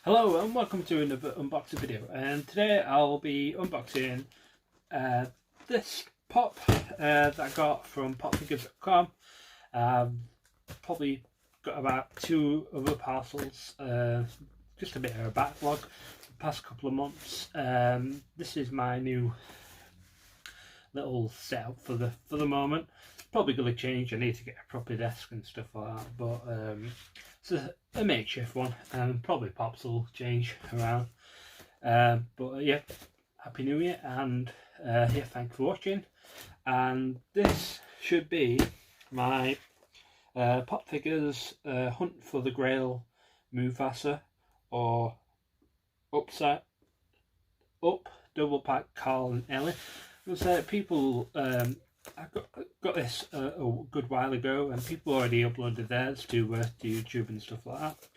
Hello and welcome to another unboxing video, and today I'll be unboxing this pop that I got from popfigures.com. Probably got about 2 other parcels, just a bit of a backlog the past couple of months. This is my new little setup for the moment. Probably going to change. I need to get a proper desk and stuff like that, but it's a makeshift one, and probably pops will change around. But yeah, happy new year, and yeah, thanks for watching. And this should be my Pop Figures Hunt for the Grail Mufasa, or up double pack Carl and Ellie. Because people, I got this a good while ago, and people already uploaded theirs to YouTube and stuff like that.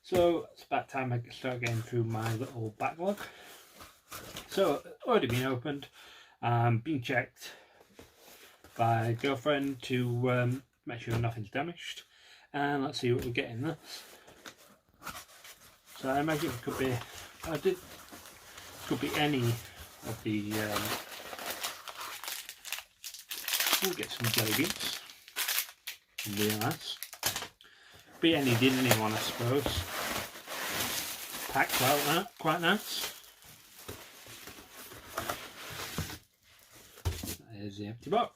So it's about time I start getting through my little backlog. So already been opened, been checked by a girlfriend to make sure nothing's damaged, and let's see what we get in this. So I imagine it could be, could be any of the. We'll get some jelly beans. Really nice. Be any Disney one, I suppose. Packed like that, quite nice. There's the empty box.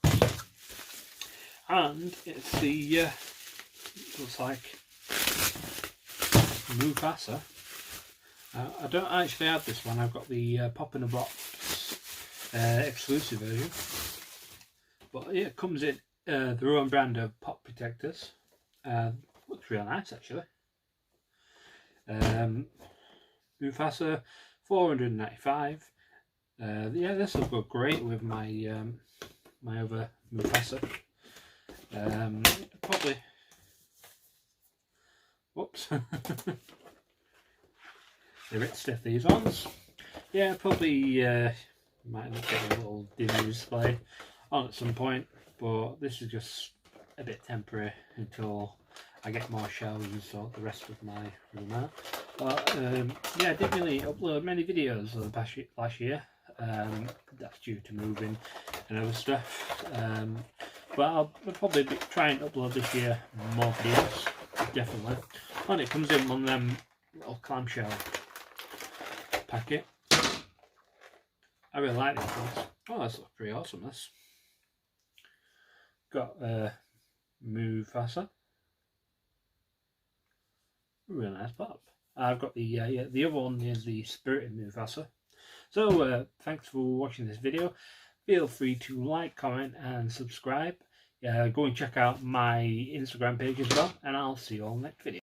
And it's the, looks like Mufasa. I don't actually have this one, I've got the Pop in a Box exclusive version. But yeah, it comes in their own brand of pop protectors. Looks real nice actually. Mufasa, $495. Yeah, this will go great with my my other Mufasa. Probably. Whoops. They're a bit stiff, these ones. Yeah, probably might end up getting a little Disney display on at some point, but this is just a bit temporary until I get more shelves and sort the rest of my room out. But yeah, I didn't really upload many videos over the last year. That's due to moving and other stuff. But I'll probably try and upload this year more videos, definitely. And it comes in one of them little clamshell packet. I really like these ones. Oh, this looks pretty awesome, this. Got Mufasa, really nice pop. I've got the the other one is the Spirited Mufasa. So thanks for watching this video. Feel free to like, comment, and subscribe. Go and check out my Instagram page as well, and I'll see you all next video.